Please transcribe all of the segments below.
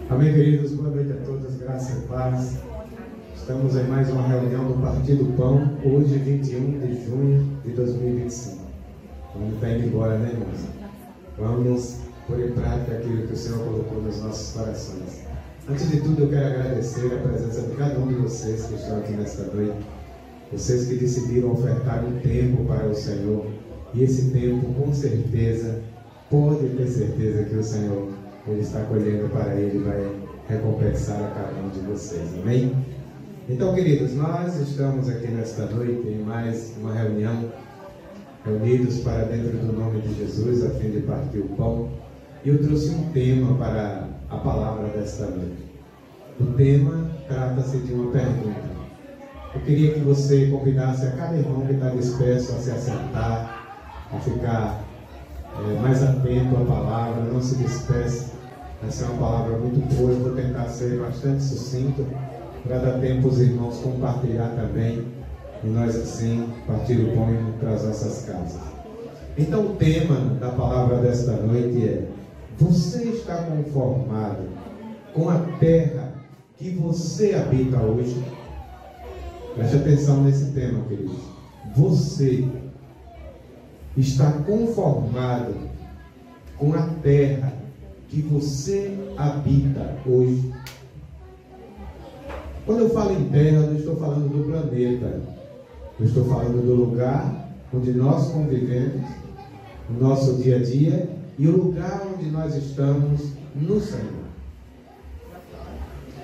Amém, queridos? Boa noite a todos, graça e paz. Estamos em mais uma reunião do Partido Pão, hoje, 21 de junho de 2025. Vamos estar indo embora, né, irmãos? Vamos pôr em prática aquilo que o Senhor colocou nos nossos corações. Antes de tudo, eu quero agradecer a presença de cada um de vocês que estão aqui nesta noite. Vocês que decidiram ofertar um tempo para o Senhor. E esse tempo, com certeza, pode ter certeza que o Senhor Ele está colhendo para Ele, vai recompensar a cada um de vocês, amém? Então, queridos, nós estamos aqui nesta noite em mais uma reunião, reunidos para dentro do nome de Jesus, a fim de partir o pão. E eu trouxe um tema para a palavra desta noite. O tema trata-se de uma pergunta. Eu queria que você convidasse a cada irmão que está disperso a se assentar, a ficar mais atento à palavra, não se disperse. Essa é uma palavra muito boa, eu vou tentar ser bastante sucinto, para dar tempo aos irmãos compartilhar também, e nós assim partir o pão para as nossas casas. Então o tema da palavra desta noite é: você está conformado com a terra que você habita hoje? Preste atenção nesse tema, queridos. Você está conformado com a terra que você habita hoje? Quando eu falo em terra, eu não estou falando do planeta. Eu estou falando do lugar onde nós convivemos, no nosso dia a dia, e o lugar onde nós estamos no Senhor.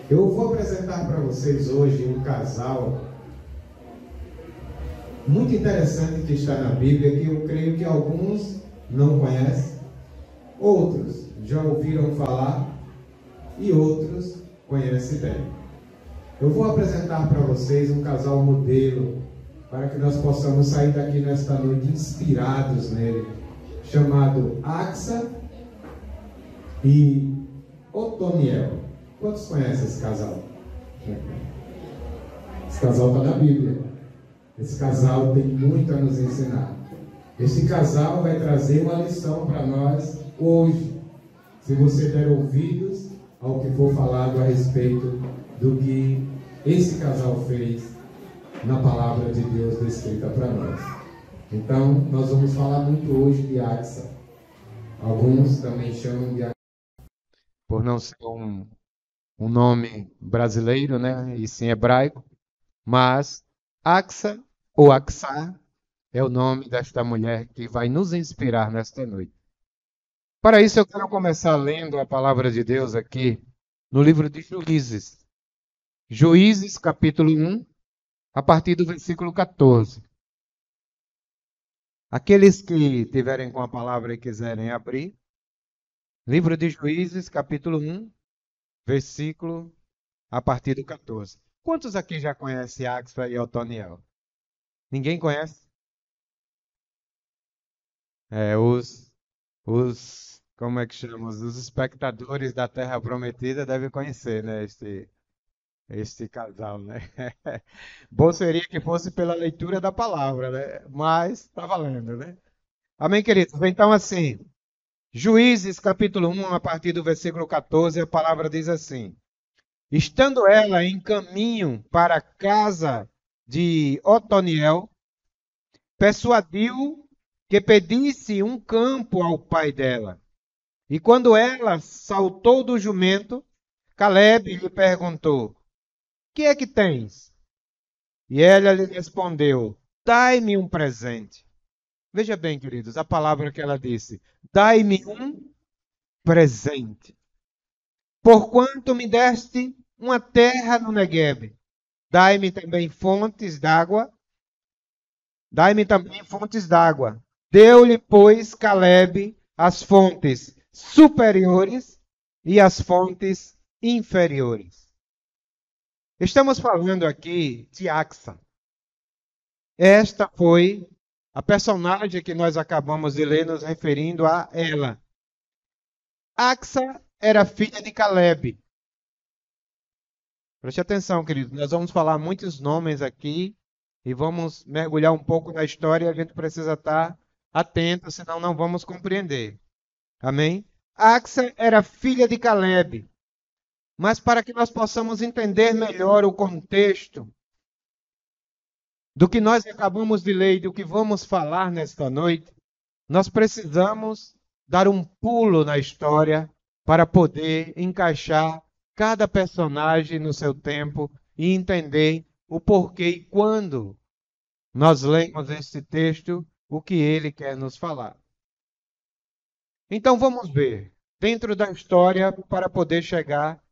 Eu vou apresentar para vocês hoje um casal muito interessante que está na Bíblia, que eu creio que alguns não conhecem, outros já ouviram falar e outros conhecem bem. Eu vou apresentar para vocês um casal modelo, para que nós possamos sair daqui nesta noite inspirados nele, chamado Axa e Otoniel. Quantos conhecem esse casal? Esse casal está na Bíblia. Esse casal tem muito a nos ensinar. Esse casal vai trazer uma lição para nós hoje, se você der ouvidos ao que for falado a respeito do que esse casal fez na palavra de Deus descrita para nós. Então, nós vamos falar muito hoje de Axa. Alguns também chamam de Axa, por não ser um nome brasileiro, né? E sim hebraico. Mas Axa ou Axa é o nome desta mulher que vai nos inspirar nesta noite. Para isso, eu quero começar lendo a palavra de Deus aqui no livro de Juízes. Juízes, capítulo 1, a partir do versículo 14. Aqueles que tiverem com a palavra e quiserem abrir, livro de Juízes, capítulo 1, versículo a partir do 14. Quantos aqui já conhecem Axa e Otoniel? Ninguém conhece? Como é que chama? Os espectadores da Terra Prometida devem conhecer, né, este casal, né? Bom seria que fosse pela leitura da palavra, né? Mas está valendo, né? Amém, queridos? Então, assim, Juízes, capítulo 1, a partir do versículo 14, a palavra diz assim: estando ela em caminho para a casa de Otoniel, persuadiu que pedisse um campo ao pai dela. E quando ela saltou do jumento, Calebe lhe perguntou: que é que tens? E ela lhe respondeu: dai-me um presente. Veja bem, queridos, a palavra que ela disse: dai-me um presente. Porquanto me deste uma terra no Neguebe, dai-me também fontes d'água. Dai-me também fontes d'água. Deu-lhe, pois, Calebe as fontes superiores e as fontes inferiores. Estamos falando aqui de Axa. Esta foi a personagem que nós acabamos de ler, nos referindo a ela. Axa era filha de Calebe. Preste atenção, querido. Nós vamos falar muitos nomes aqui e vamos mergulhar um pouco na história. A gente precisa estar atento, senão não vamos compreender. Amém? Axa era filha de Calebe. mas para que nós possamos entender melhor o contexto do que nós acabamos de ler e do que vamos falar nesta noite, nós precisamos dar um pulo na história para poder encaixar cada personagem no seu tempo e entender o porquê e quando nós lemos este texto, o que ele quer nos falar. Então vamos ver, dentro da história, para poder chegar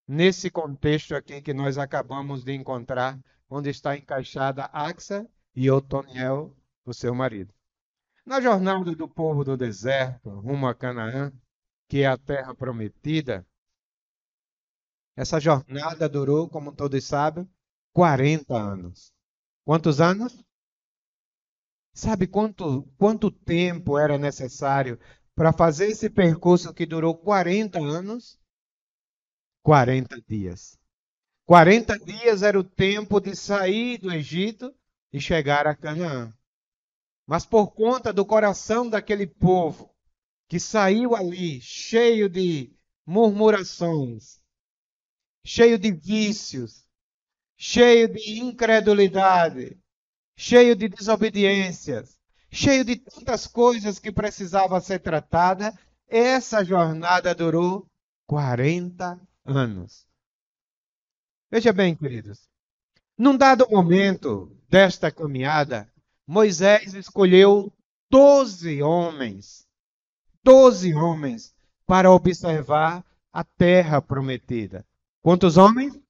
nesse contexto aqui que nós acabamos de encontrar, onde está encaixada Axa e Otoniel, o seu marido. Na jornada do povo do deserto, rumo a Canaã, que é a terra prometida, essa jornada durou, como todos sabem, 40 anos. Quantos anos? Sabe quanto tempo era necessário para fazer esse percurso que durou 40 anos? 40 dias. 40 dias era o tempo de sair do Egito e chegar a Canaã. Mas por conta do coração daquele povo que saiu ali cheio de murmurações, cheio de vícios, cheio de incredulidade, cheio de desobediências, cheio de tantas coisas que precisavam ser tratadas, essa jornada durou 40 anos. Veja bem, queridos, num dado momento desta caminhada, Moisés escolheu 12 homens para observar a terra prometida. Quantos homens?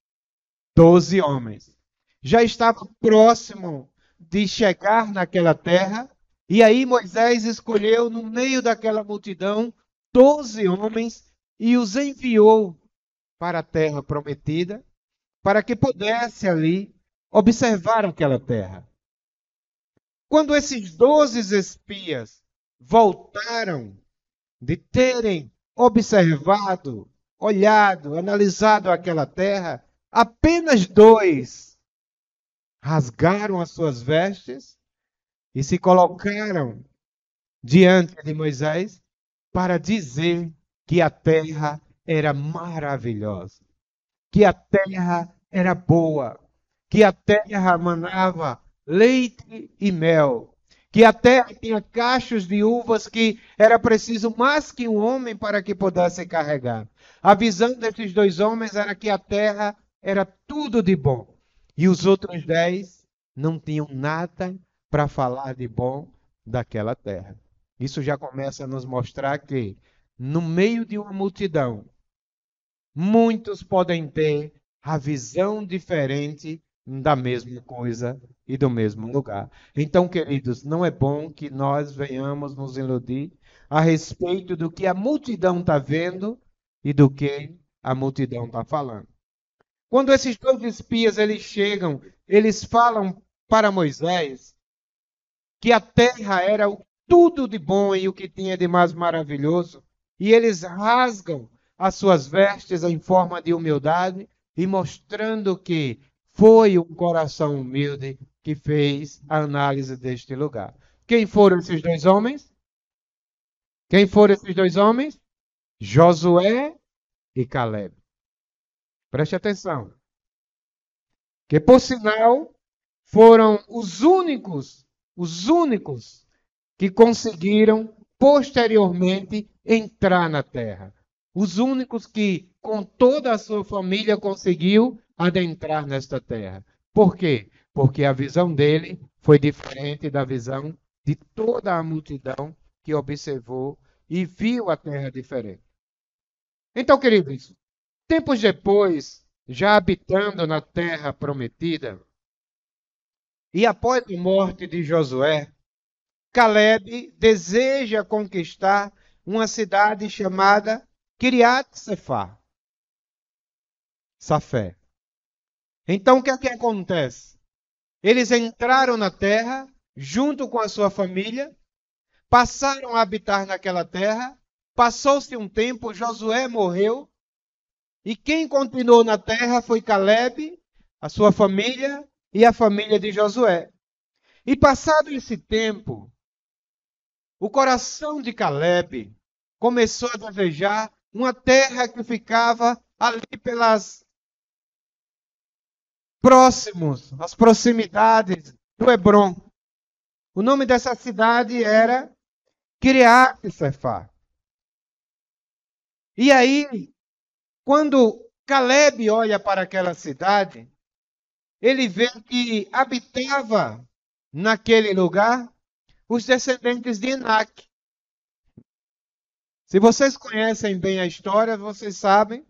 12 homens. Já estava próximo de chegar naquela terra, e aí Moisés escolheu no meio daquela multidão 12 homens e os enviou para a terra prometida, para que pudesse ali observar aquela terra. Quando esses 12 espias voltaram de terem observado, olhado, analisado aquela terra, apenas 2 rasgaram as suas vestes e se colocaram diante de Moisés para dizer que a terra era maravilhosa, que a terra era boa, que a terra manava leite e mel, que a terra tinha cachos de uvas que era preciso mais que um homem para que pudesse carregar. A visão desses 2 homens era que a terra era tudo de bom. E os outros 10 não tinham nada para falar de bom daquela terra. Isso já começa a nos mostrar que, no meio de uma multidão, muitos podem ter a visão diferente da mesma coisa e do mesmo lugar. Então, queridos, não é bom que nós venhamos nos iludir a respeito do que a multidão está vendo e do que a multidão está falando. Quando esses 2 espias eles chegam, eles falam para Moisés que a terra era tudo de bom e o que tinha de mais maravilhoso, e eles rasgam as suas vestes em forma de humildade e mostrando que foi um coração humilde que fez a análise deste lugar. Quem foram esses 2 homens? Quem foram esses 2 homens? Josué e Caleb. Preste atenção. Que, por sinal, foram os únicos que conseguiram posteriormente entrar na terra. Os únicos que, com toda a sua família, conseguiu adentrar nesta terra. Por quê? Porque a visão dele foi diferente da visão de toda a multidão que observou e viu a terra diferente. Então, queridos, tempos depois, já habitando na terra prometida, e após a morte de Josué, Caleb deseja conquistar uma cidade chamada Kiriat Sefá. Safé. Então o que é que acontece? Eles entraram na terra junto com a sua família, passaram a habitar naquela terra, passou-se um tempo, Josué morreu, e quem continuou na terra foi Caleb, a sua família e a família de Josué. E passado esse tempo, o coração de Caleb começou a desejar uma terra que ficava ali pelas as proximidades do Hebrom. O nome dessa cidade era Kiriat-Sefá. E aí, quando Caleb olha para aquela cidade, ele vê que habitava naquele lugar os descendentes de Enaque. Se vocês conhecem bem a história, vocês sabem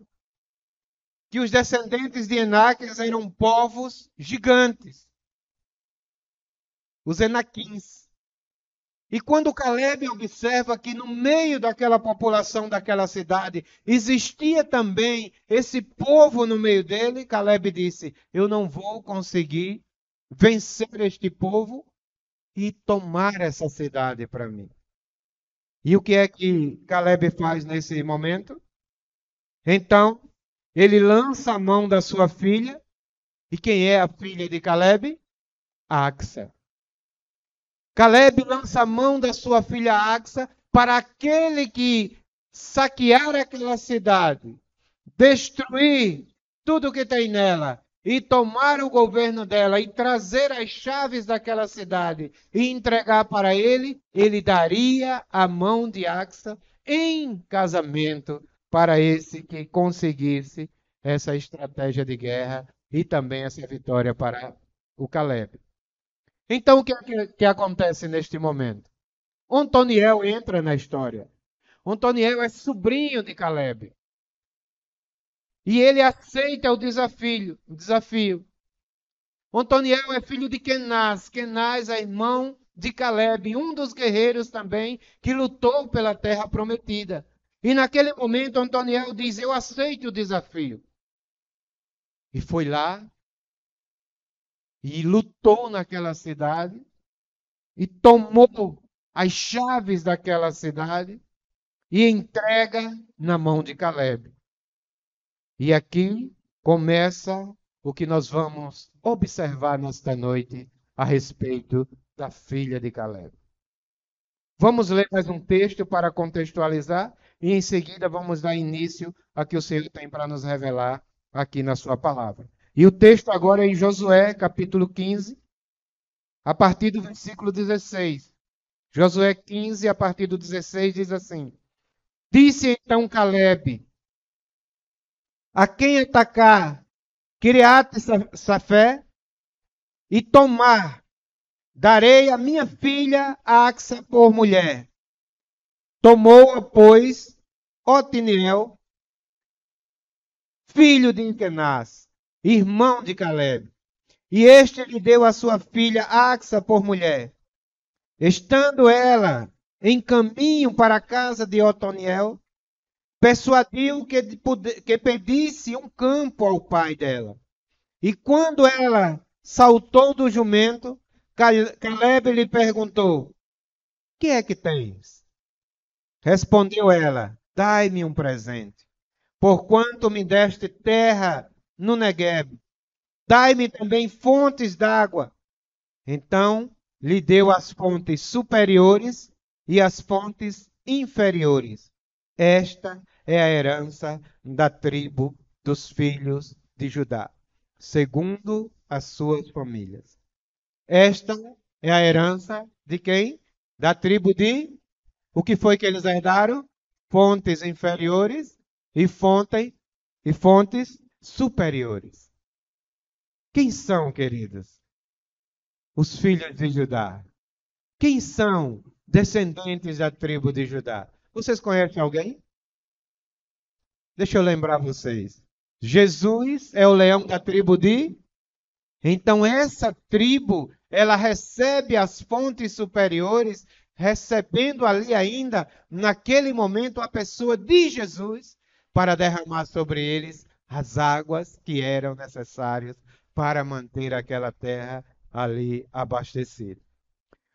que os descendentes de Enaque eram povos gigantes, os Enaquins. E quando Caleb observa que no meio daquela população daquela cidade existia também esse povo no meio dele, Caleb disse: eu não vou conseguir vencer este povo e tomar essa cidade para mim. E o que é que Caleb faz nesse momento? Então, ele lança a mão da sua filha. E quem é a filha de Caleb? Axa. Caleb lança a mão da sua filha Axa para aquele que saquear aquela cidade, destruir tudo que tem nela e tomar o governo dela e trazer as chaves daquela cidade e entregar para ele, ele daria a mão de Axa em casamento para esse que conseguisse essa estratégia de guerra e também essa vitória para o Caleb. Então, o que acontece neste momento? Otoniel entra na história. Otoniel é sobrinho de Caleb. E ele aceita o desafio. Otoniel é filho de Kenaz. Kenaz é irmão de Caleb, um dos guerreiros também que lutou pela terra prometida. E naquele momento, Otoniel diz: eu aceito o desafio. E foi lá e lutou naquela cidade e tomou as chaves daquela cidade e entrega na mão de Caleb. E aqui começa o que nós vamos observar nesta noite a respeito da filha de Caleb. Vamos ler mais um texto para contextualizar e em seguida vamos dar início a que o Senhor tem para nos revelar aqui na sua palavra. E o texto agora é em Josué, capítulo 15, a partir do versículo 16. Josué 15, a partir do 16, diz assim: disse então Caleb: a quem atacar Kiriat-Sefá e tomar, darei a minha filha Axa por mulher. Tomou-a, pois, Otiniel, filho de Kenaz, irmão de Caleb, e este lhe deu a sua filha Axa por mulher. Estando ela em caminho para a casa de Otoniel, persuadiu que pedisse um campo ao pai dela. E quando ela saltou do jumento, Caleb lhe perguntou: que é que tens? Respondeu ela: dai-me um presente, porquanto me deste terra no Negueb. Dai-me também fontes d'água. Então lhe deu as fontes superiores e as fontes inferiores. Esta é a herança da tribo dos filhos de Judá, segundo as suas famílias. Esta é a herança de quem? Da tribo de... O que foi que eles herdaram? Fontes inferiores e fontes superiores. Quem são, queridos? Os filhos de Judá. Quem são descendentes da tribo de Judá? Vocês conhecem alguém? Deixa eu lembrar vocês. Jesus é o leão da tribo de... Então essa tribo, ela recebe as fontes superiores, recebendo ali ainda, naquele momento, a pessoa de Jesus, para derramar sobre eles as águas que eram necessárias para manter aquela terra ali abastecida.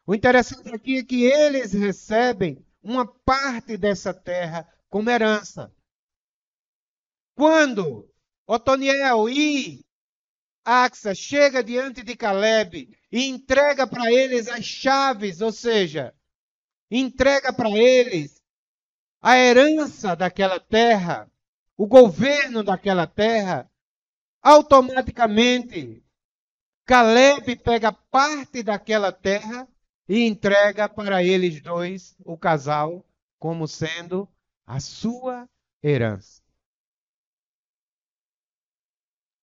O interessante aqui é que eles recebem uma parte dessa terra como herança. Quando Otoniel e Axa chega diante de Caleb e entrega para eles as chaves, ou seja, entrega para eles a herança daquela terra, o governo daquela terra, automaticamente Caleb pega parte daquela terra e entrega para eles dois, o casal, como sendo a sua herança.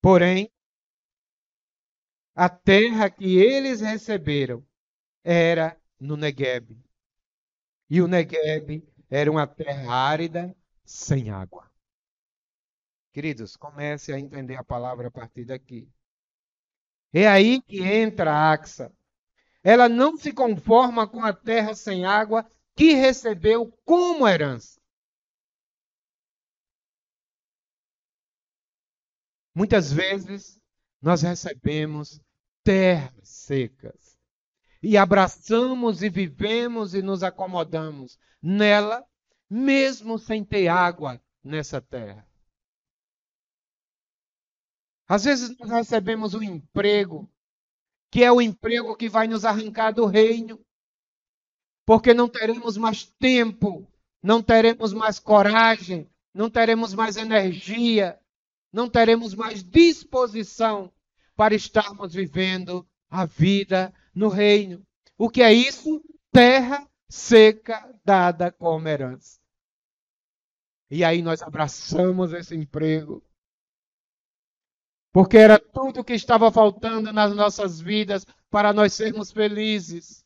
Porém, a terra que eles receberam era no Negueb. E o Negueb era uma terra árida, sem água. Queridos, comece a entender a palavra a partir daqui. É aí que entra a Axa. Ela não se conforma com a terra sem água que recebeu como herança. Muitas vezes nós recebemos terras secas e abraçamos e vivemos e nos acomodamos nela, mesmo sem ter água nessa terra. Às vezes nós recebemos um emprego, que é o emprego que vai nos arrancar do reino, porque não teremos mais tempo, não teremos mais coragem, não teremos mais energia, não teremos mais disposição para estarmos vivendo a vida no reino. O que é isso? Terra seca dada como herança. E aí nós abraçamos esse emprego, porque era tudo o que estava faltando nas nossas vidas para nós sermos felizes.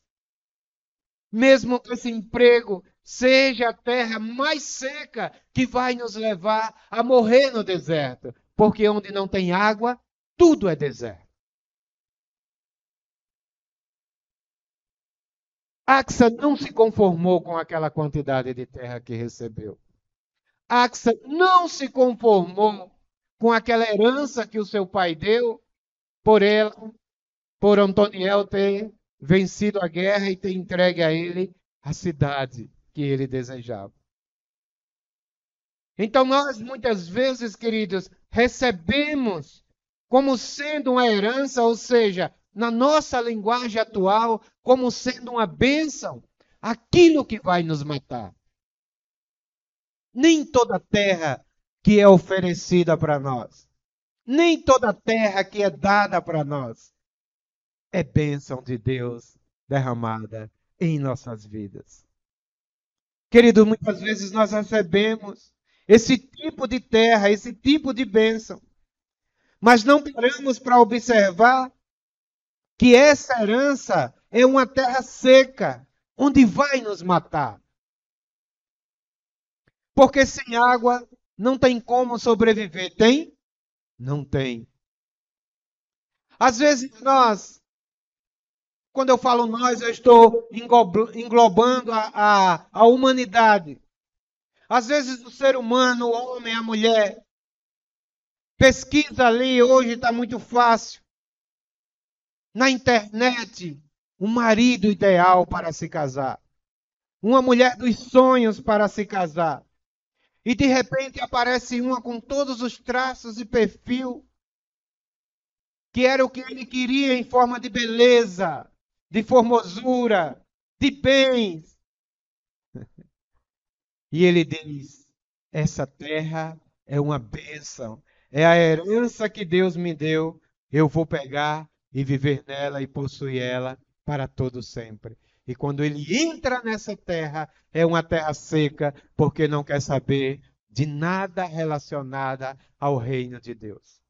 Mesmo que esse emprego seja a terra mais seca que vai nos levar a morrer no deserto, porque onde não tem água, tudo é deserto. Axa não se conformou com aquela quantidade de terra que recebeu. Axa não se conformou com aquela herança que o seu pai deu por ela, por Antoniel ter vencido a guerra e ter entregue a ele a cidade que ele desejava. Então nós muitas vezes, queridos, recebemos como sendo uma herança, ou seja, na nossa linguagem atual, como sendo uma bênção, aquilo que vai nos matar. Nem toda terra que é oferecida para nós, nem toda terra que é dada para nós, é bênção de Deus derramada em nossas vidas. Querido, muitas vezes nós recebemos esse tipo de terra, esse tipo de bênção, mas não paramos para observar que essa herança é uma terra seca, onde vai nos matar. Porque sem água não tem como sobreviver. Tem? Não tem. Às vezes nós, quando eu falo nós, eu estou englobando a humanidade. Às vezes o ser humano, o homem, a mulher, pesquisa ali, hoje está muito fácil. Na internet, um marido ideal para se casar. Uma mulher dos sonhos para se casar. E de repente aparece uma com todos os traços e perfil que era o que ele queria em forma de beleza, de formosura, de bens. E ele diz: essa terra é uma bênção, é a herança que Deus me deu, eu vou pegar e viver nela e possuir ela para todo sempre. E quando ele entra nessa terra, é uma terra seca, porque não quer saber de nada relacionada ao reino de Deus.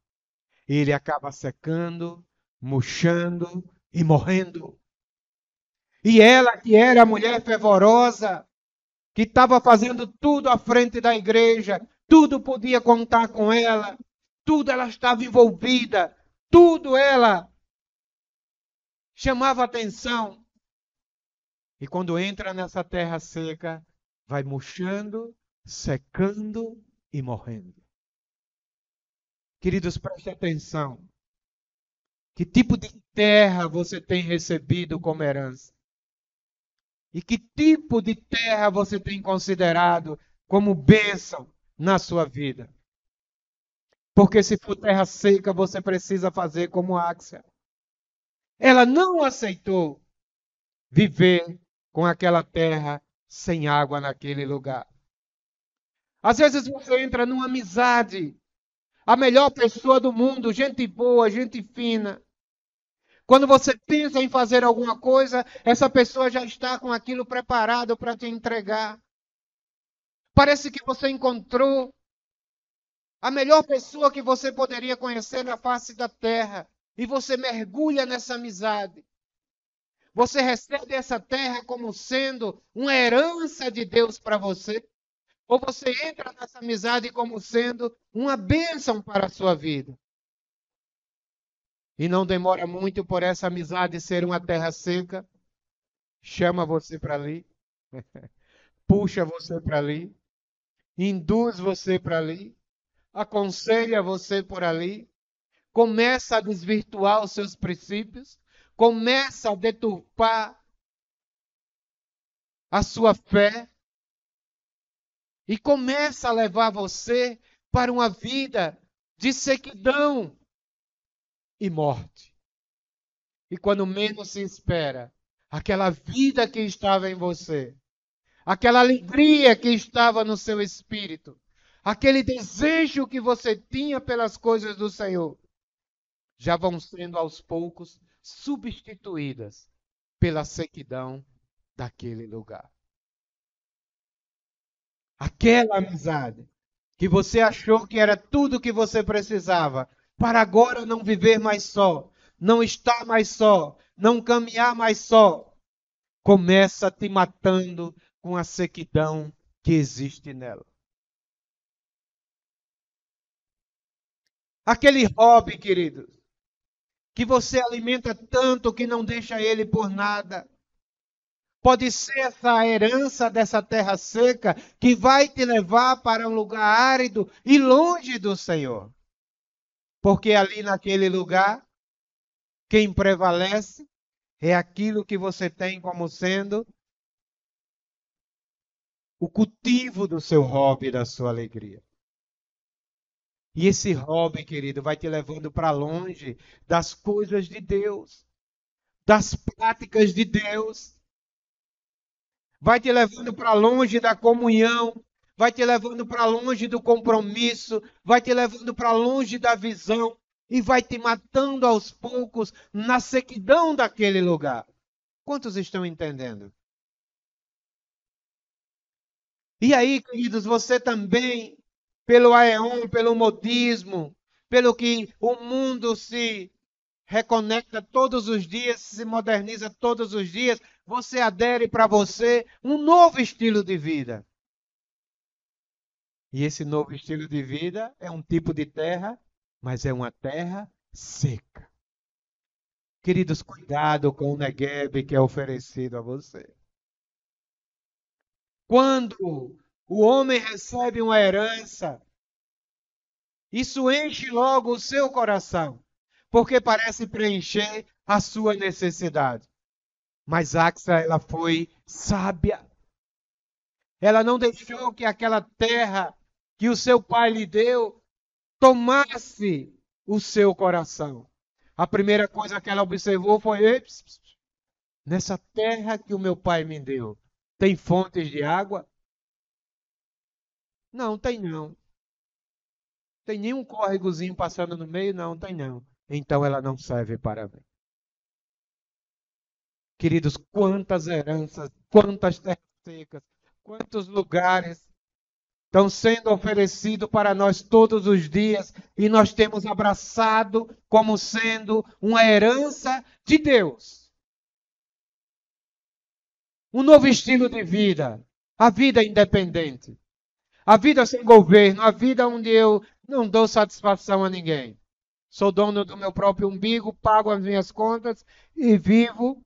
E ele acaba secando, murchando e morrendo. E ela, que era a mulher fervorosa, que estava fazendo tudo à frente da igreja, tudo podia contar com ela, tudo ela estava envolvida, tudo ela chamava atenção. E quando entra nessa terra seca, vai murchando, secando e morrendo. Queridos, preste atenção. Que tipo de terra você tem recebido como herança? E que tipo de terra você tem considerado como bênção na sua vida? Porque se for terra seca, você precisa fazer como Axa. Ela não aceitou viver com aquela terra sem água naquele lugar. Às vezes você entra numa amizade, a melhor pessoa do mundo, gente boa, gente fina. Quando você pensa em fazer alguma coisa, essa pessoa já está com aquilo preparado para te entregar. Parece que você encontrou a melhor pessoa que você poderia conhecer na face da terra. E você mergulha nessa amizade. Você recebe essa terra como sendo uma herança de Deus para você. Ou você entra nessa amizade como sendo uma bênção para a sua vida. E não demora muito por essa amizade ser uma terra seca. Chama você para ali, puxa você para ali, induz você para ali, aconselha você por ali, começa a desvirtuar os seus princípios, começa a deturpar a sua fé e começa a levar você para uma vida de sequidão e morte. E quando menos se espera, aquela vida que estava em você, aquela alegria que estava no seu espírito, aquele desejo que você tinha pelas coisas do Senhor, já vão sendo aos poucos substituídas pela sequidão daquele lugar. Aquela amizade que você achou que era tudo que você precisava, para agora não viver mais só, não estar mais só, não caminhar mais só, começa te matando com a sequidão que existe nela. Aquele hobby, queridos, que você alimenta tanto que não deixa ele por nada. Pode ser essa herança dessa terra seca que vai te levar para um lugar árido e longe do Senhor. Porque ali naquele lugar, quem prevalece é aquilo que você tem como sendo o cultivo do seu hobby, da sua alegria. E esse hobby, querido, vai te levando para longe das coisas de Deus, das práticas de Deus. Vai te levando para longe da comunhão, vai te levando para longe do compromisso, vai te levando para longe da visão e vai te matando aos poucos na sequidão daquele lugar. Quantos estão entendendo? E aí, queridos, você também, pelo aeon, pelo modismo, pelo que o mundo se reconecta todos os dias, se moderniza todos os dias, você adere para você um novo estilo de vida. E esse novo estilo de vida é um tipo de terra, mas é uma terra seca. Queridos, cuidado com o Negueb que é oferecido a você. Quando o homem recebe uma herança, isso enche logo o seu coração, porque parece preencher a sua necessidade. Mas Axa, ela foi sábia. Ela não deixou que aquela terra que o seu pai lhe deu tomasse o seu coração. A primeira coisa que ela observou foi: nessa terra que o meu pai me deu, tem fontes de água? Não, tem não. Tem nenhum córregozinho passando no meio? Não, tem não. Então ela não serve para mim. Queridos, quantas heranças, quantas terras secas, quantos lugares estão sendo oferecidos para nós todos os dias e nós temos abraçado como sendo uma herança de Deus. Um novo estilo de vida, a vida independente, a vida sem governo, a vida onde eu não dou satisfação a ninguém. Sou dono do meu próprio umbigo, pago as minhas contas e vivo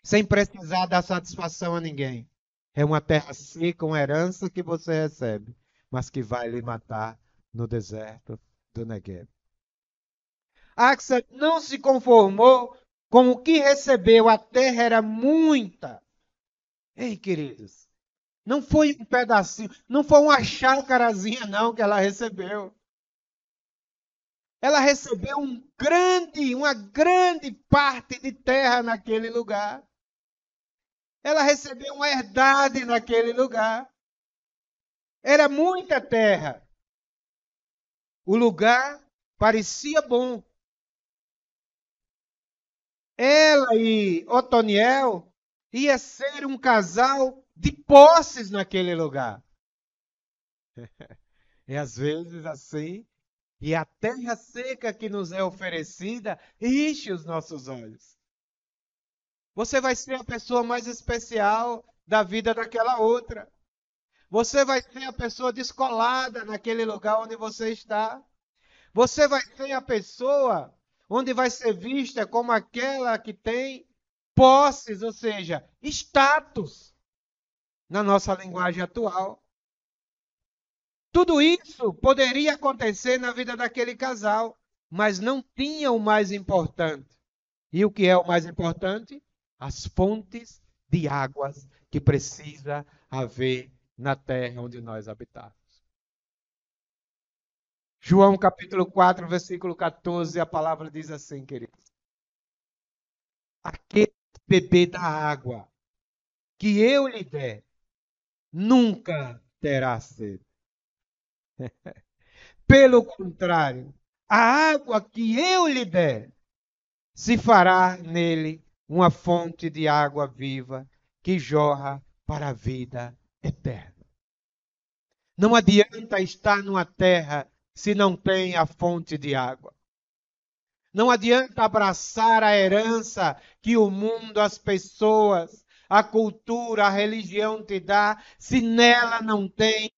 sem precisar dar satisfação a ninguém. É uma terra seca, uma herança que você recebe, mas que vai lhe matar no deserto do Negueb. Axa não se conformou com o que recebeu, a terra era muita. Ei, queridos, não foi um pedacinho, não foi uma chácarazinha não que ela recebeu. Ela recebeu uma grande parte de terra naquele lugar. Ela recebeu uma herdade naquele lugar. Era muita terra. O lugar parecia bom. Ela e Otoniel ia ser um casal de posses naquele lugar. E às vezes assim, e a terra seca que nos é oferecida enche os nossos olhos. Você vai ser a pessoa mais especial da vida daquela outra. Você vai ser a pessoa descolada naquele lugar onde você está. Você vai ser a pessoa onde vai ser vista como aquela que tem posses, ou seja, status, na nossa linguagem atual. Tudo isso poderia acontecer na vida daquele casal, mas não tinha o mais importante. E o que é o mais importante? As fontes de águas que precisa haver na terra onde nós habitamos. João capítulo 4, versículo 14, a palavra diz assim, queridos. Aquele que beber da água que eu lhe der, nunca terá sede. Pelo contrário, a água que eu lhe der, se fará nele uma fonte de água viva que jorra para a vida eterna. Não adianta estar numa terra se não tem a fonte de água. Não adianta abraçar a herança que o mundo, as pessoas, a cultura, a religião te dá, se nela não tem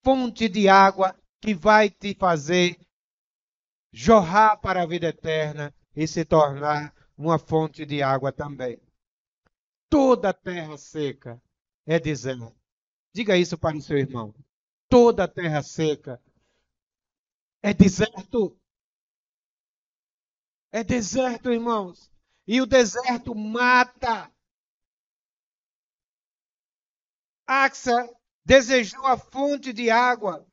fonte de água que vai te fazer jorrar para a vida eterna e se tornar uma fonte de água também. Toda terra seca é deserto. Diga isso para o seu irmão. Toda terra seca é deserto. É deserto, irmãos. E o deserto mata. Axa desejou a fonte de água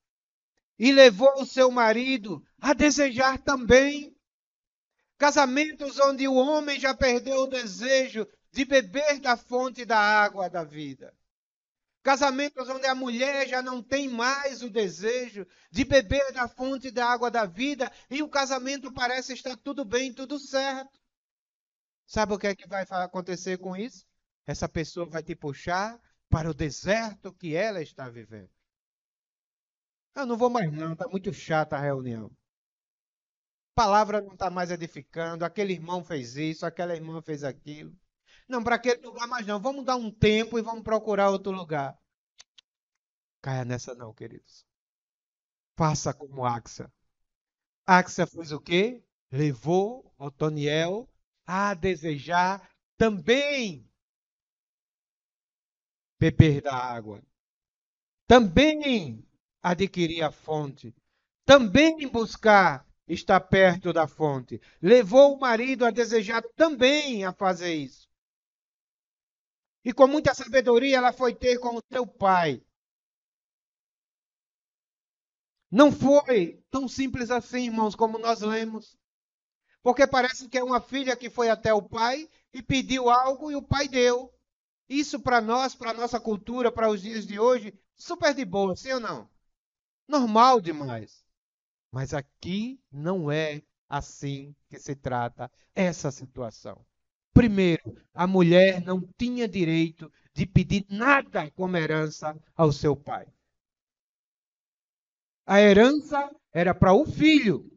e levou o seu marido a desejar também. Casamentos onde o homem já perdeu o desejo de beber da fonte da água da vida. Casamentos onde a mulher já não tem mais o desejo de beber da fonte da água da vida e o casamento parece estar tudo bem, tudo certo. Sabe o que é que vai acontecer com isso? Essa pessoa vai te puxar para o deserto que ela está vivendo. Eu não vou mais não, está muito chata a reunião. A palavra não está mais edificando, aquele irmão fez isso, aquela irmã fez aquilo. Não, para aquele lugar mais não. Vamos dar um tempo e vamos procurar outro lugar. Caia nessa não, queridos. Faça como Axa. Axa fez o quê? Levou Otoniel a desejar também beber da água. Também adquirir a fonte. Também buscar estar perto da fonte. Levou o marido a desejar também a fazer isso. E com muita sabedoria ela foi ter com o seu pai. Não foi tão simples assim, irmãos, como nós lemos. Porque parece que é uma filha que foi até o pai e pediu algo e o pai deu. Isso para nós, para a nossa cultura, para os dias de hoje, super de boa, sim ou não? Normal demais. Mas aqui não é assim que se trata essa situação. Primeiro, a mulher não tinha direito de pedir nada como herança ao seu pai. A herança era para o filho.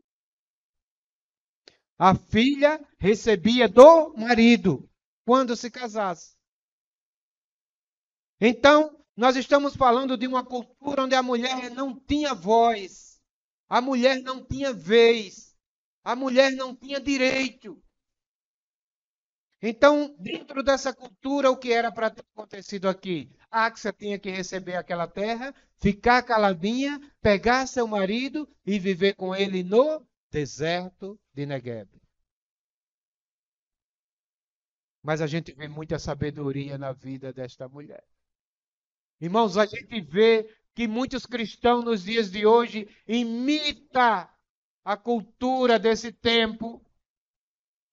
A filha recebia do marido quando se casasse. Então, nós estamos falando de uma cultura onde a mulher não tinha voz, a mulher não tinha vez, a mulher não tinha direito. Então, dentro dessa cultura, o que era para ter acontecido aqui? Axa tinha que receber aquela terra, ficar caladinha, pegar seu marido e viver com ele no deserto de Negueb. Mas a gente vê muita sabedoria na vida desta mulher. Irmãos, a gente vê que muitos cristãos nos dias de hoje imitam a cultura desse tempo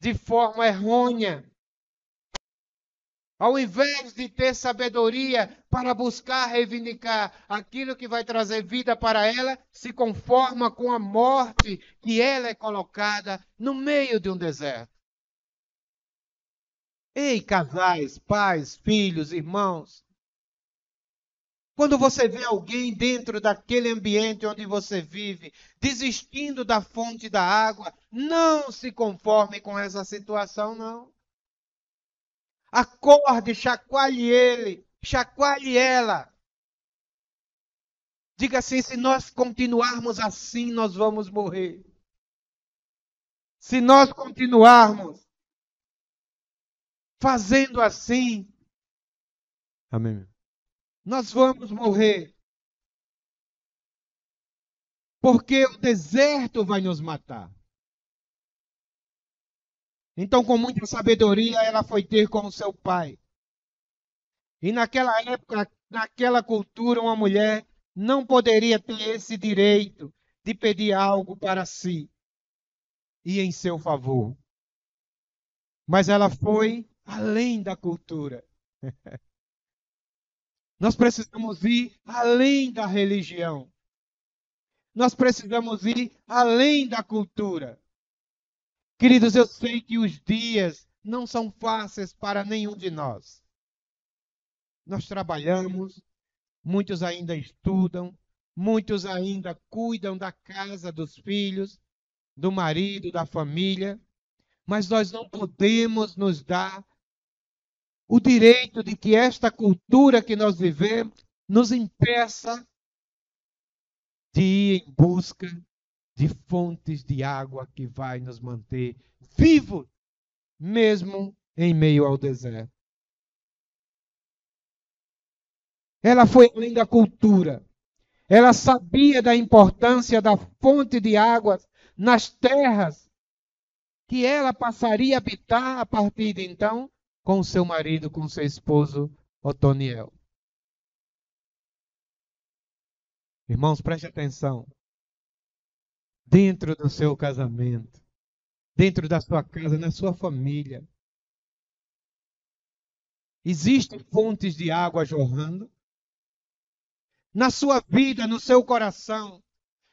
de forma errônea. Ao invés de ter sabedoria para buscar reivindicar aquilo que vai trazer vida para ela, se conforma com a morte que ela é colocada no meio de um deserto. Ei, casais, pais, filhos, irmãos, quando você vê alguém dentro daquele ambiente onde você vive, desistindo da fonte da água, não se conforme com essa situação, não. Acorde, chacoalhe ele, chacoalhe ela. Diga assim: se nós continuarmos assim, nós vamos morrer. Se nós continuarmos fazendo assim, amém, nós vamos morrer. Porque o deserto vai nos matar. Então, com muita sabedoria, ela foi ter com o seu pai. E naquela época, naquela cultura, uma mulher não poderia ter esse direito de pedir algo para si e em seu favor. Mas ela foi além da cultura. Nós precisamos ir além da religião. Nós precisamos ir além da cultura. Queridos, eu sei que os dias não são fáceis para nenhum de nós. Nós trabalhamos, muitos ainda estudam, muitos ainda cuidam da casa dos filhos, do marido, da família, mas nós não podemos nos dar o direito de que esta cultura que nós vivemos nos impeça de ir em busca de fontes de água que vai nos manter vivos, mesmo em meio ao deserto. Ela foi além da cultura. Ela sabia da importância da fonte de águas nas terras que ela passaria a habitar a partir de então com seu marido, com seu esposo Otoniel. Irmãos, preste atenção. Dentro do seu casamento, dentro da sua casa, na sua família, existem fontes de água jorrando? Na sua vida, no seu coração,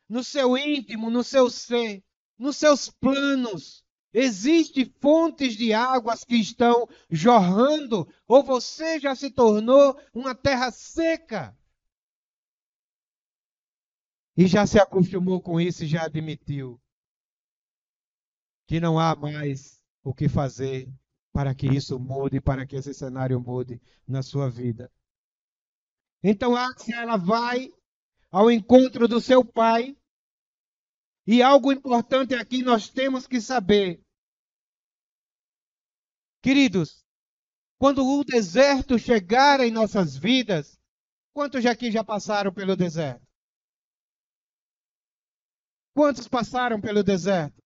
no seu íntimo, no seu ser, nos seus planos, existem fontes de águas que estão jorrando? Ou você já se tornou uma terra seca? E já se acostumou com isso e já admitiu que não há mais o que fazer para que isso mude, para que esse cenário mude na sua vida. Então, Axia, ela vai ao encontro do seu pai. E algo importante aqui nós temos que saber. Queridos, quando o deserto chegar em nossas vidas, quantos aqui já passaram pelo deserto? Quantos passaram pelo deserto?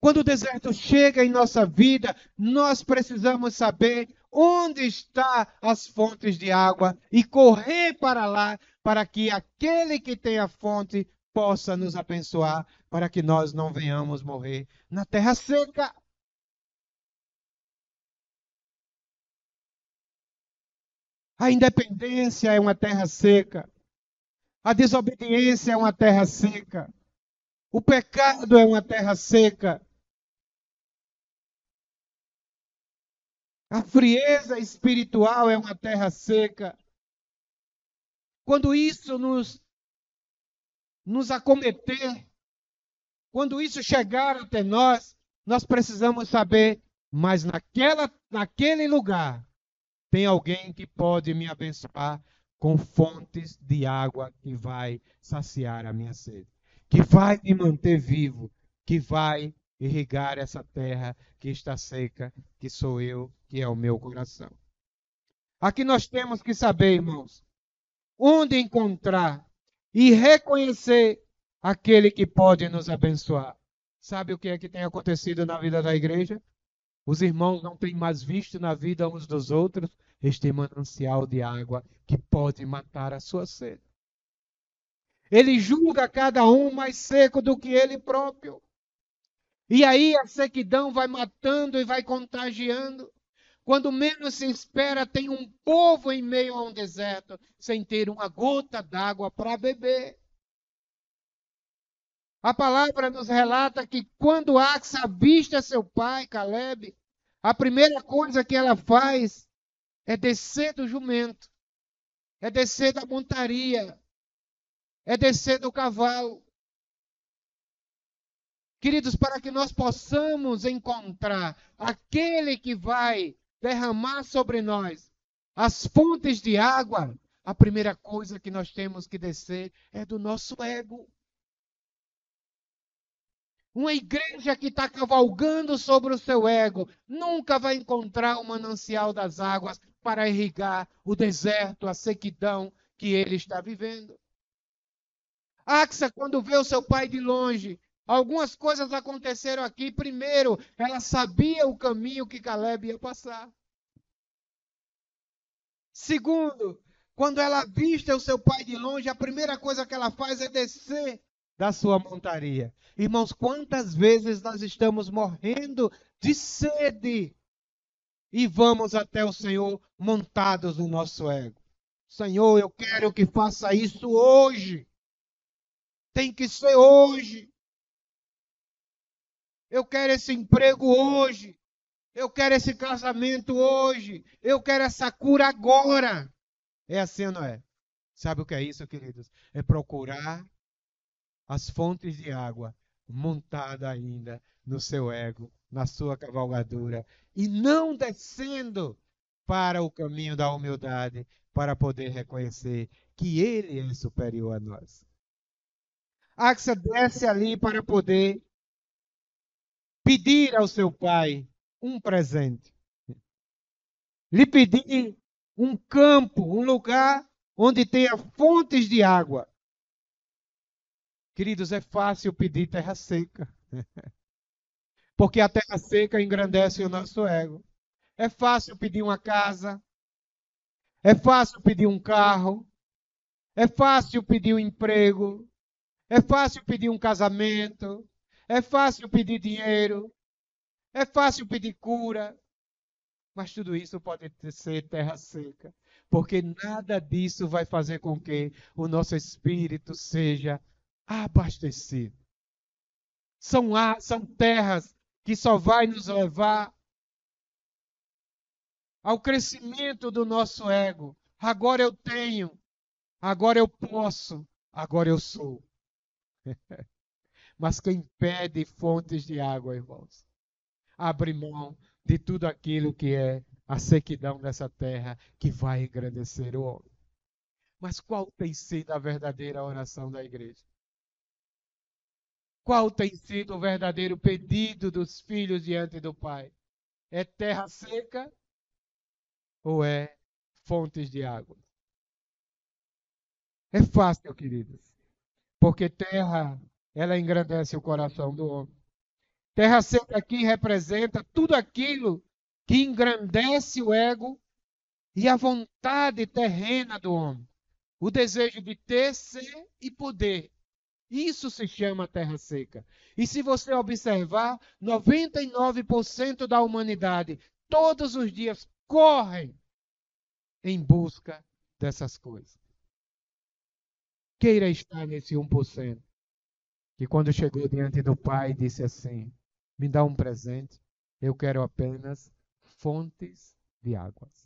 Quando o deserto chega em nossa vida, nós precisamos saber onde estão as fontes de água e correr para lá, para que aquele que tem a fonte possa nos abençoar, para que nós não venhamos morrer na terra seca. A independência é uma terra seca. A desobediência é uma terra seca. O pecado é uma terra seca. A frieza espiritual é uma terra seca. Quando isso nos acometer, quando isso chegar até nós, nós precisamos saber, mas naquele lugar tem alguém que pode me abençoar com fontes de água que vai saciar a minha sede, que vai me manter vivo, que vai irrigar essa terra que está seca, que sou eu, que é o meu coração. Aqui nós temos que saber, irmãos, onde encontrar e reconhecer aquele que pode nos abençoar. Sabe o que é que tem acontecido na vida da igreja? Os irmãos não têm mais visto na vida uns dos outros este manancial de água que pode matar a sua sede. Ele julga cada um mais seco do que ele próprio. E aí a sequidão vai matando e vai contagiando. Quando menos se espera, tem um povo em meio a um deserto, sem ter uma gota d'água para beber. A palavra nos relata que quando Axa avista seu pai, Caleb, a primeira coisa que ela faz é descer do jumento, é descer da montaria, é descer do cavalo. Queridos, para que nós possamos encontrar aquele que vai derramar sobre nós as fontes de água, a primeira coisa que nós temos que descer é do nosso ego. Uma igreja que está cavalgando sobre o seu ego nunca vai encontrar o manancial das águas para irrigar o deserto, a sequidão que ele está vivendo. Axa, quando vê o seu pai de longe, algumas coisas aconteceram aqui. Primeiro, ela sabia o caminho que Caleb ia passar. Segundo, quando ela vista o seu pai de longe, a primeira coisa que ela faz é descer da sua montaria. Irmãos, quantas vezes nós estamos morrendo de sede e vamos até o Senhor montados no nosso ego? Senhor, eu quero que faça isso hoje. Tem que ser hoje. Eu quero esse emprego hoje. Eu quero esse casamento hoje. Eu quero essa cura agora. É assim ou não é? Sabe o que é isso, queridos? É procurar as fontes de água montada ainda no seu ego, na sua cavalgadura, e não descendo para o caminho da humildade, para poder reconhecer que Ele é superior a nós. Axa desce ali para poder pedir ao seu pai um presente. Lhe pedir um campo, um lugar onde tenha fontes de água. Queridos, é fácil pedir terra seca, porque a terra seca engrandece o nosso ego. É fácil pedir uma casa, é fácil pedir um carro, é fácil pedir um emprego, é fácil pedir um casamento, é fácil pedir dinheiro, é fácil pedir cura, mas tudo isso pode ser terra seca, porque nada disso vai fazer com que o nosso espírito seja abastecido. São terras que só vai nos levar ao crescimento do nosso ego. Agora eu tenho, agora eu posso, agora eu sou. Mas quem pede fontes de água, irmãos, abre mão de tudo aquilo que é a sequidão dessa terra que vai engrandecer o homem. Mas qual tem sido a verdadeira oração da igreja? Qual tem sido o verdadeiro pedido dos filhos diante do Pai? É terra seca ou é fontes de água? É fácil, queridos, porque terra, ela engrandece o coração do homem. Terra seca aqui representa tudo aquilo que engrandece o ego e a vontade terrena do homem. O desejo de ter, ser e poder. Isso se chama terra seca. E se você observar, 99% da humanidade, todos os dias, correm em busca dessas coisas. Queira estar nesse 1%, que quando chegou diante do Pai, disse assim: me dá um presente, eu quero apenas fontes de águas.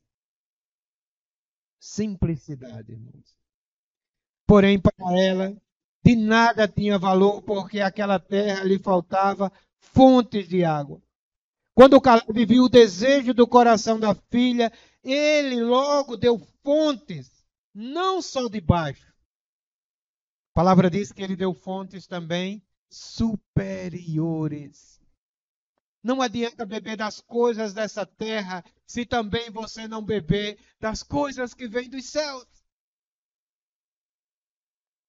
Simplicidade, irmãos. Porém, para ela, de nada tinha valor, porque aquela terra lhe faltava fontes de água. Quando Caleb viu o desejo do coração da filha, ele logo deu fontes, não só de baixo. A palavra diz que ele deu fontes também superiores. Não adianta beber das coisas dessa terra, se também você não beber das coisas que vêm dos céus.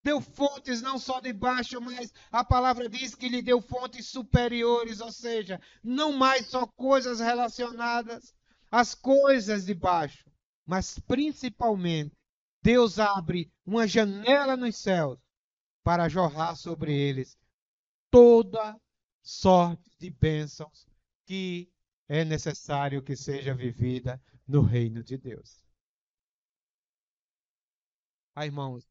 Deu fontes não só de baixo, mas a palavra diz que lhe deu fontes superiores, ou seja, não mais só coisas relacionadas às coisas de baixo, mas principalmente Deus abre uma janela nos céus para jorrar sobre eles toda sorte de bênçãos que é necessário que seja vivida no reino de Deus. Ah, irmãos,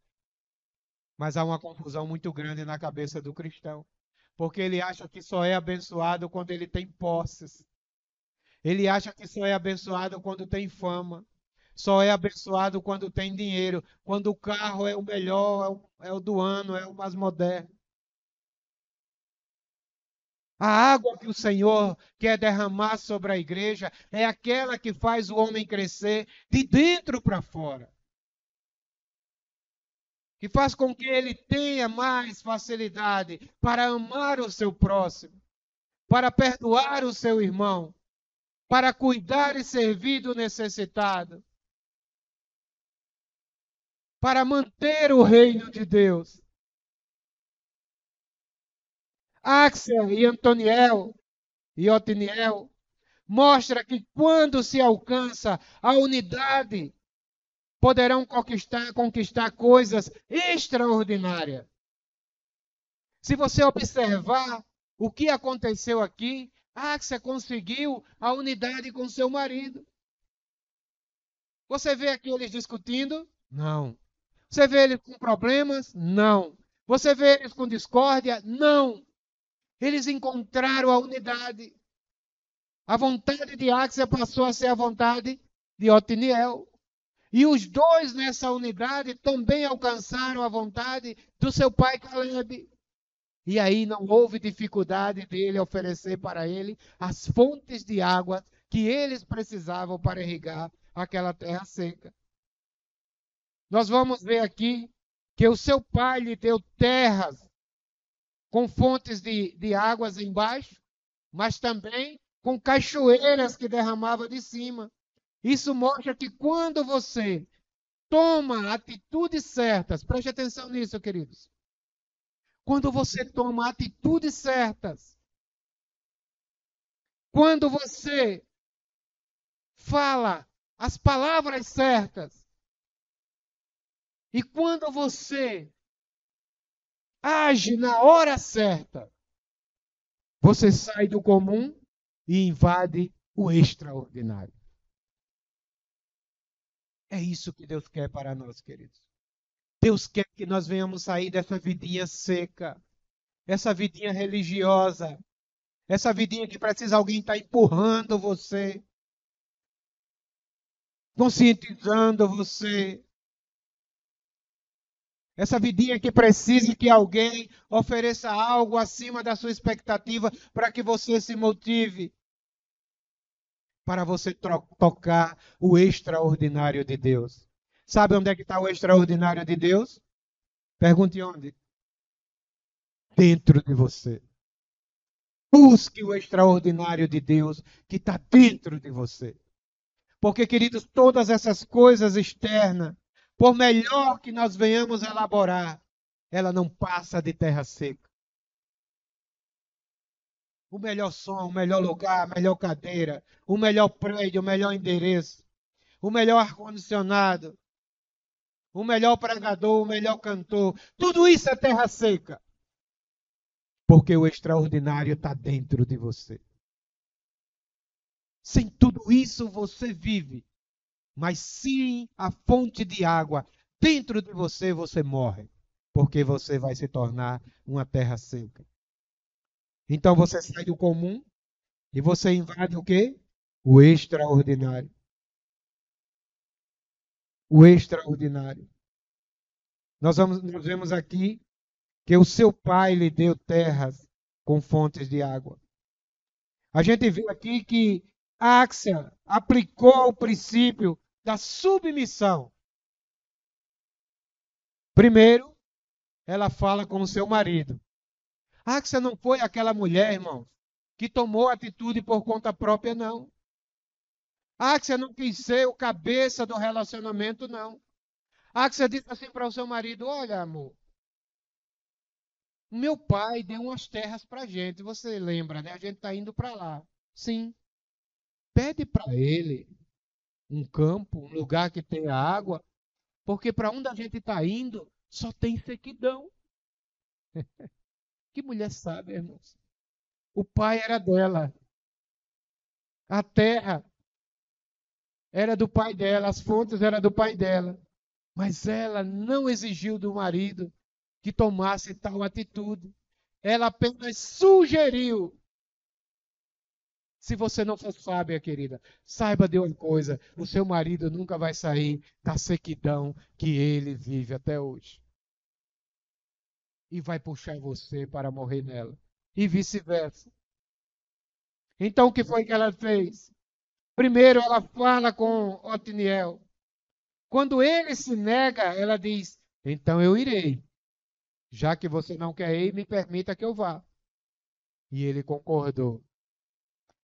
mas há uma confusão muito grande na cabeça do cristão, porque ele acha que só é abençoado quando ele tem posses. Ele acha que só é abençoado quando tem fama. Só é abençoado quando tem dinheiro, quando o carro é o melhor, é o do ano, é o mais moderno. A água que o Senhor quer derramar sobre a igreja é aquela que faz o homem crescer de dentro para fora, que faz com que ele tenha mais facilidade para amar o seu próximo, para perdoar o seu irmão, para cuidar e servir do necessitado, para manter o reino de Deus. Axel e Antoniel e Otiniel mostra que quando se alcança a unidade, poderão conquistar coisas extraordinárias. Se você observar o que aconteceu aqui, Axel conseguiu a unidade com seu marido. Você vê aqui eles discutindo? Não. Você vê eles com problemas? Não. Você vê eles com discórdia? Não. Eles encontraram a unidade. A vontade de Axel passou a ser a vontade de Otiniel. E os dois nessa unidade também alcançaram a vontade do seu pai Caleb. E aí não houve dificuldade dele oferecer para ele as fontes de água que eles precisavam para irrigar aquela terra seca. Nós vamos ver aqui que o seu pai lhe deu terras com fontes de águas embaixo, mas também com cachoeiras que derramava de cima. Isso mostra que quando você toma atitudes certas, preste atenção nisso, queridos. Quando você toma atitudes certas, quando você fala as palavras certas, e quando você age na hora certa, você sai do comum e invade o extraordinário. É isso que Deus quer para nós, queridos. Deus quer que nós venhamos sair dessa vidinha seca, essa vidinha religiosa, essa vidinha que precisa alguém estar empurrando você, conscientizando você. Essa vidinha que precisa que alguém ofereça algo acima da sua expectativa para que você se motive, para você tocar o extraordinário de Deus. Sabe onde é que está o extraordinário de Deus? Pergunte onde? Dentro de você. Busque o extraordinário de Deus que está dentro de você. Porque, queridos, todas essas coisas externas, por melhor que nós venhamos elaborar, ela não passa de terra seca. O melhor som, o melhor lugar, a melhor cadeira, o melhor prédio, o melhor endereço, o melhor ar-condicionado, o melhor pregador, o melhor cantor, tudo isso é terra seca. Porque o extraordinário está dentro de você. Sem tudo isso você vive, mas sem a fonte de água dentro de você, você morre, porque você vai se tornar uma terra seca. Então você sai do comum e você invade o quê? O extraordinário. O extraordinário. Nós vemos aqui que o seu pai lhe deu terras com fontes de água. A gente vê aqui que Axia aplicou o princípio da submissão. Primeiro, ela fala com o seu marido. Axia não foi aquela mulher, irmãos, que tomou atitude por conta própria, não. Axia não quis ser o cabeça do relacionamento, não. Axia disse assim para o seu marido: olha, amor, meu pai deu umas terras para a gente. Você lembra, né? A gente está indo para lá. Sim. Pede para ele um campo, um lugar que tenha água, porque para onde a gente está indo só tem sequidão. Que mulher sábia, irmãos. O pai era dela. A terra era do pai dela, as fontes eram do pai dela. Mas ela não exigiu do marido que tomasse tal atitude. Ela apenas sugeriu. Se você não for sábia, querida, saiba de uma coisa: o seu marido nunca vai sair da sequidão que ele vive até hoje. E vai puxar você para morrer nela. E vice-versa. Então, o que foi que ela fez? Primeiro, ela fala com Otiniel. Quando ele se nega, ela diz: então eu irei. Já que você não quer ir, me permita que eu vá. E ele concordou.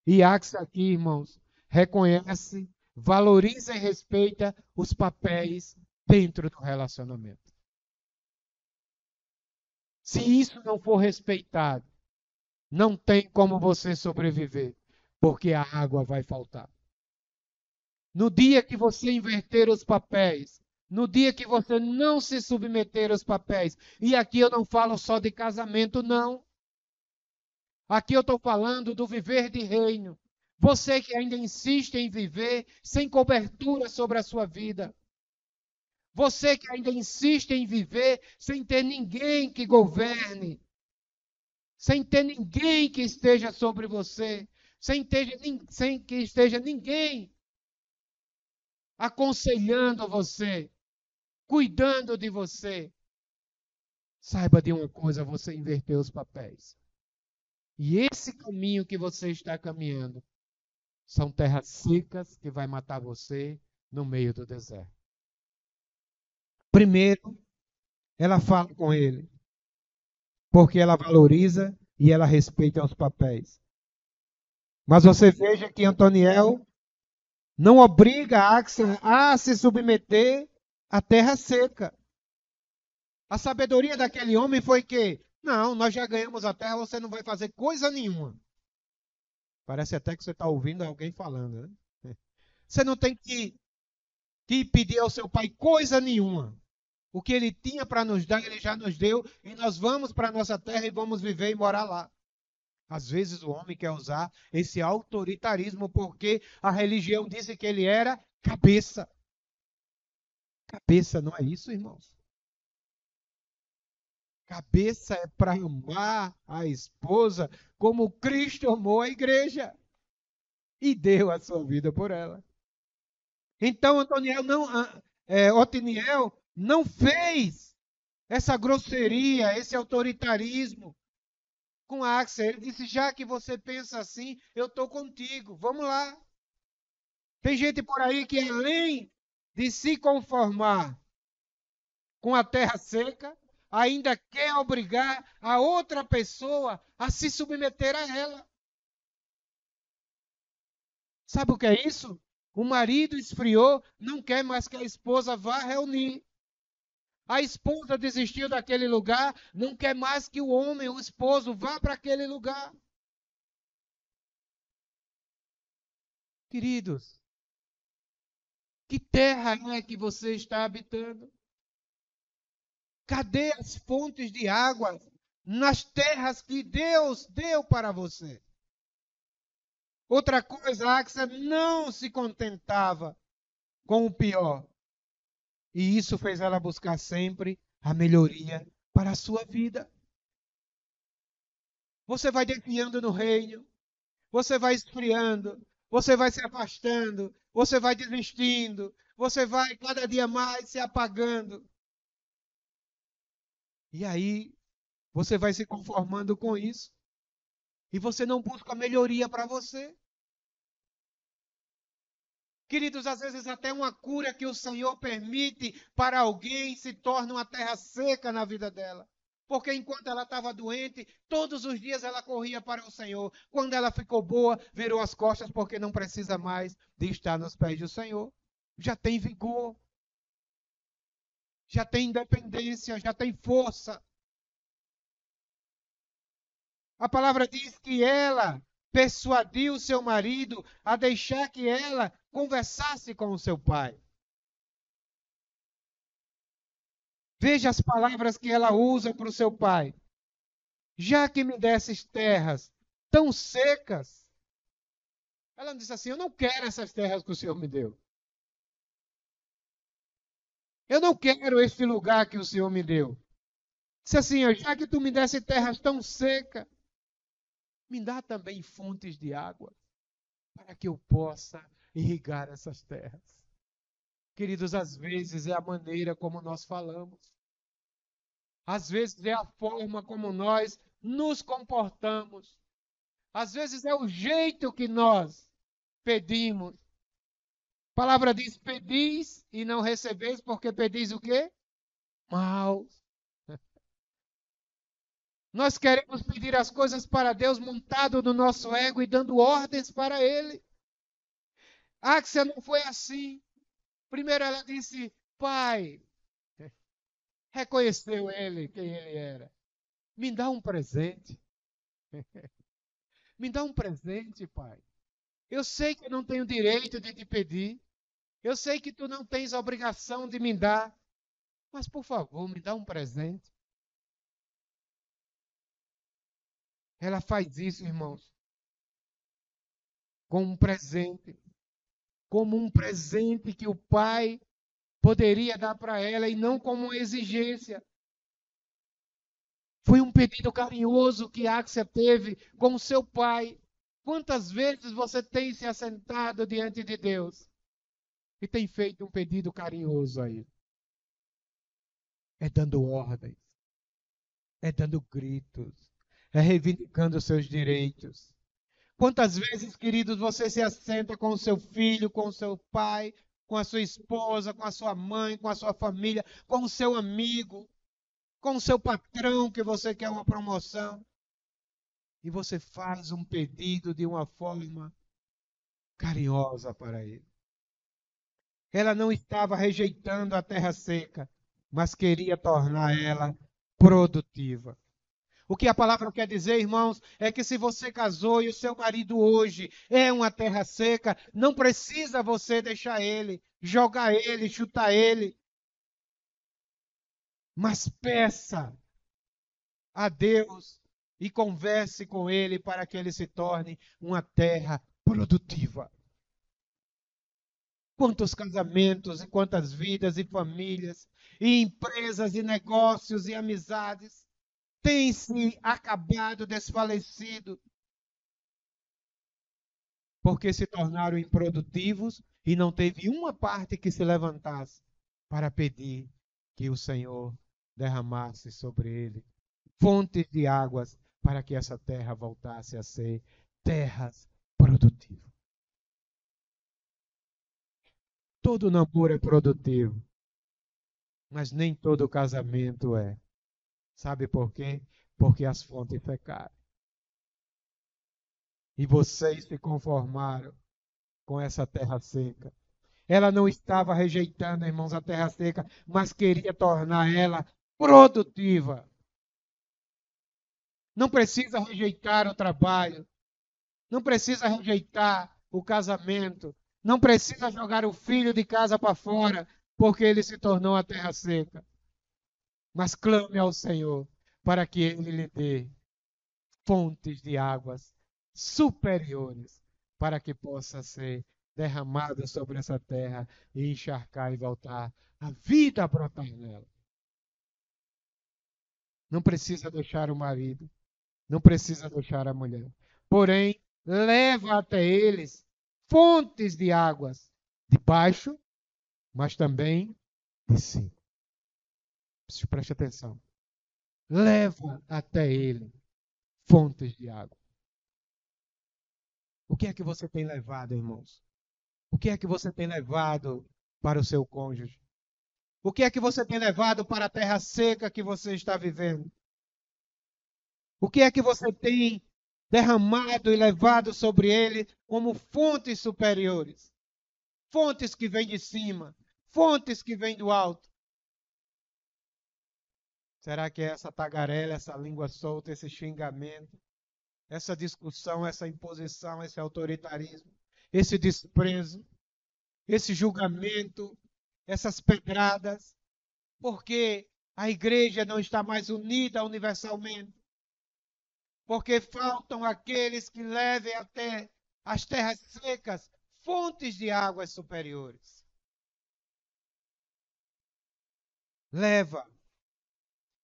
E Axa aqui, irmãos, reconhece, valoriza e respeita os papéis dentro do relacionamento. Se isso não for respeitado, não tem como você sobreviver, porque a água vai faltar. No dia que você inverter os papéis, no dia que você não se submeter aos papéis, e aqui eu não falo só de casamento, não. Aqui eu estou falando do viver de reino. Você que ainda insiste em viver sem cobertura sobre a sua vida. Você que ainda insiste em viver sem ter ninguém que governe. Sem ter ninguém que esteja sobre você. Sem que esteja ninguém aconselhando você, cuidando de você. Saiba de uma coisa: você inverteu os papéis. E esse caminho que você está caminhando são terras secas que vai matar você no meio do deserto. Primeiro, ela fala com ele, porque ela valoriza e ela respeita os papéis. Mas você veja que Otoniel não obriga Axa a se submeter à terra seca. A sabedoria daquele homem foi que, não, nós já ganhamos a terra, você não vai fazer coisa nenhuma. Parece até que você está ouvindo alguém falando, né? Você não tem que pedir ao seu pai coisa nenhuma. O que ele tinha para nos dar, ele já nos deu, e nós vamos para a nossa terra e vamos viver e morar lá. Às vezes o homem quer usar esse autoritarismo porque a religião disse que ele era cabeça. Cabeça não é isso, irmãos. Cabeça é para amar a esposa como Cristo amou a igreja e deu a sua vida por ela. Então Otiniel não fez essa grosseria, esse autoritarismo com Axa. Ele disse: já que você pensa assim, eu estou contigo, vamos lá. Tem gente por aí que, além de se conformar com a terra seca, ainda quer obrigar a outra pessoa a se submeter a ela. Sabe o que é isso? O marido esfriou, não quer mais que a esposa vá reunir. A esposa desistiu daquele lugar, não quer mais que o homem, o esposo, vá para aquele lugar. Queridos, que terra é que você está habitando? Cadê as fontes de água nas terras que Deus deu para você? Outra coisa, Axa não se contentava com o pior. E isso fez ela buscar sempre a melhoria para a sua vida. Você vai definhando no reino, você vai esfriando, você vai se afastando, você vai desistindo, você vai cada dia mais se apagando. E aí, você vai se conformando com isso. E você não busca melhoria para você. Queridos, às vezes até uma cura que o Senhor permite para alguém se torna uma terra seca na vida dela. Porque enquanto ela estava doente, todos os dias ela corria para o Senhor. Quando ela ficou boa, virou as costas porque não precisa mais de estar nos pés do Senhor. Já tem vigor, já tem independência, já tem força. A palavra diz que ela persuadiu seu marido a deixar que ela conversasse com o seu pai. Veja as palavras que ela usa para o seu pai. Já que me desses terras tão secas, Ela não disse assim: eu não quero essas terras que o Senhor me deu. Eu não quero este lugar que o Senhor me deu. Disse assim: já que tu me desse terras tão secas, me dá também fontes de água para que eu possa irrigar essas terras. Queridos, às vezes é a maneira como nós falamos. Às vezes é a forma como nós nos comportamos. Às vezes é o jeito que nós pedimos. A palavra diz: pedis e não recebeis, porque pedis o quê? Mal. Nós queremos pedir as coisas para Deus montado no nosso ego e dando ordens para Ele. Áxia não foi assim. Primeiro ela disse: Pai, reconheceu ele, quem ele era. Me dá um presente. Me dá um presente, pai. Eu sei que eu não tenho direito de te pedir. Eu sei que tu não tens a obrigação de me dar. Mas, por favor, me dá um presente. Ela faz isso, irmãos, com um presente. Como um presente que o pai poderia dar para ela e não como uma exigência. Foi um pedido carinhoso que Áxia teve com o seu pai. Quantas vezes você tem se assentado diante de Deus e tem feito um pedido carinhoso a Ele? É dando ordens, é dando gritos, é reivindicando os seus direitos. Quantas vezes, queridos, você se assenta com o seu filho, com o seu pai, com a sua esposa, com a sua mãe, com a sua família, com o seu amigo, com o seu patrão que você quer uma promoção, e você faz um pedido de uma forma carinhosa para ele. Ela não estava rejeitando a terra seca, mas queria tornar ela produtiva. O que a palavra quer dizer, irmãos, é que se você casou e o seu marido hoje é uma terra seca, não precisa você deixar ele, jogar ele, chutar ele, mas peça a Deus e converse com ele para que ele se torne uma terra produtiva. Quantos casamentos e quantas vidas e famílias e empresas e negócios e amizades têm se acabado, desfalecido, porque se tornaram improdutivos e não teve uma parte que se levantasse para pedir que o Senhor derramasse sobre ele fontes de águas para que essa terra voltasse a ser terras produtivas. Todo namoro é produtivo, mas nem todo casamento é. Sabe por quê? Porque as fontes fecaram. E vocês se conformaram com essa terra seca. Ela não estava rejeitando, irmãos, a terra seca, mas queria tornar ela produtiva. Não precisa rejeitar o trabalho, não precisa rejeitar o casamento, não precisa jogar o filho de casa para fora, porque ele se tornou a terra seca. Mas clame ao Senhor para que ele lhe dê fontes de águas superiores para que possa ser derramada sobre essa terra e encharcar e voltar a vida a brotar nela. Não precisa deixar o marido, não precisa deixar a mulher. Porém, leva até eles fontes de águas de baixo, mas também de cima. Preste atenção. Leva até ele fontes de água. O que é que você tem levado, irmãos? O que é que você tem levado para o seu cônjuge? O que é que você tem levado para a terra seca que você está vivendo? O que é que você tem derramado e levado sobre ele como fontes superiores? Fontes que vêm de cima, fontes que vêm do alto. Será que é essa tagarela, essa língua solta, esse xingamento, essa discussão, essa imposição, esse autoritarismo, esse desprezo, esse julgamento, essas pedradas, porque a igreja não está mais unida universalmente, porque faltam aqueles que levem até as terras secas, fontes de águas superiores. Leva.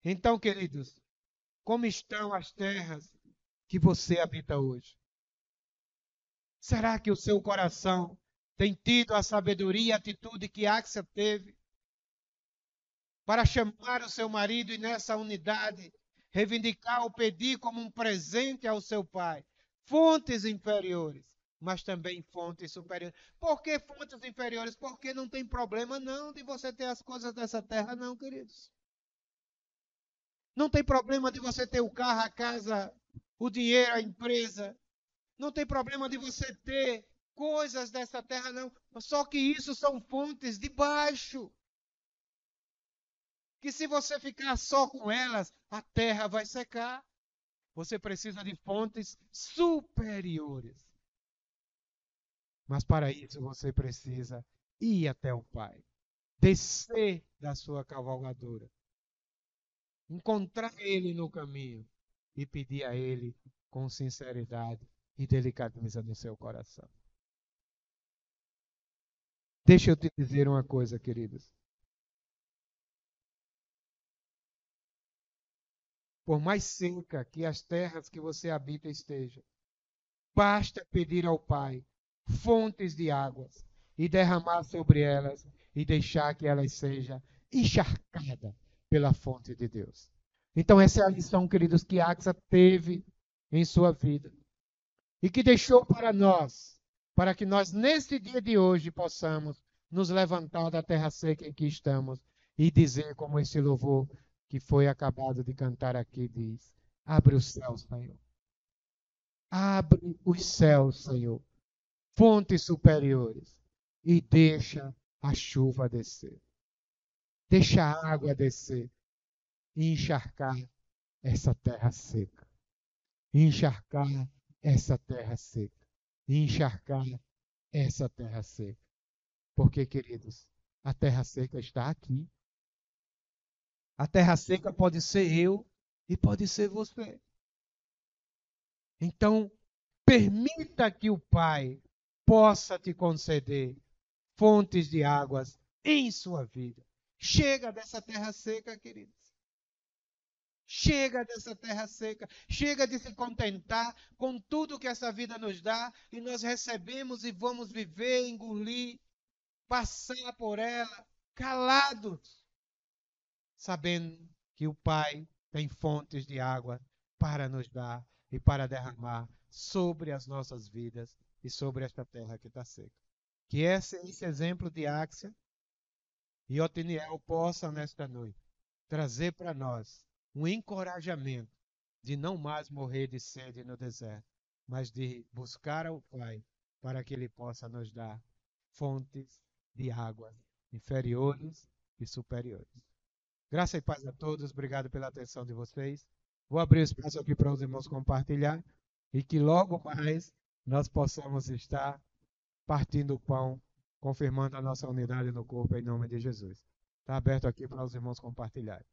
Então, queridos, como estão as terras que você habita hoje? Será que o seu coração tem tido a sabedoria e a atitude que Áxia teve para chamar o seu marido e nessa unidade reivindicar ou pedir como um presente ao seu pai fontes inferiores, mas também fontes superiores? Por que fontes inferiores? Porque não tem problema não de você ter as coisas dessa terra não, queridos. Não tem problema de você ter o carro, a casa, o dinheiro, a empresa. Não tem problema de você ter coisas dessa terra, não. Só que isso são fontes de baixo. Que se você ficar só com elas, a terra vai secar. Você precisa de fontes superiores. Mas para isso você precisa ir até o Pai. Descer da sua cavalgadura. Encontrar Ele no caminho. E pedir a Ele com sinceridade e delicadeza no seu coração. Deixa eu te dizer uma coisa, queridos. Por mais seca que as terras que você habita estejam, basta pedir ao Pai fontes de águas e derramar sobre elas e deixar que elas sejam encharcadas pela fonte de Deus. Então essa é a lição, queridos, que Áxia teve em sua vida. E que deixou para nós, para que nós, nesse dia de hoje, possamos nos levantar da terra seca em que estamos e dizer, como esse louvor que foi acabado de cantar aqui diz: abre os céus, Senhor. Abre os céus, Senhor, fontes superiores, e deixa a chuva descer. Deixa a água descer e encharcar essa terra seca. Encharcar essa terra seca. Encharcar essa terra seca. Porque, queridos, a terra seca está aqui. A terra seca pode ser eu e pode ser você. Então, permita que o Pai possa te conceder fontes de águas em sua vida. Chega dessa terra seca, queridos. Chega dessa terra seca, chega de se contentar com tudo que essa vida nos dá e nós recebemos e vamos viver, engolir, passar por ela, calados, sabendo que o Pai tem fontes de água para nos dar e para derramar sobre as nossas vidas e sobre esta terra que está seca. Que esse exemplo de Áxia e Otiniel possa, nesta noite, trazer para nós um encorajamento de não mais morrer de sede no deserto, mas de buscar ao Pai para que Ele possa nos dar fontes de água inferiores e superiores. Graça e paz a todos, obrigado pela atenção de vocês. Vou abrir o espaço aqui para os irmãos compartilhar e que logo mais nós possamos estar partindo o pão, confirmando a nossa unidade no corpo em nome de Jesus. Está aberto aqui para os irmãos compartilharem.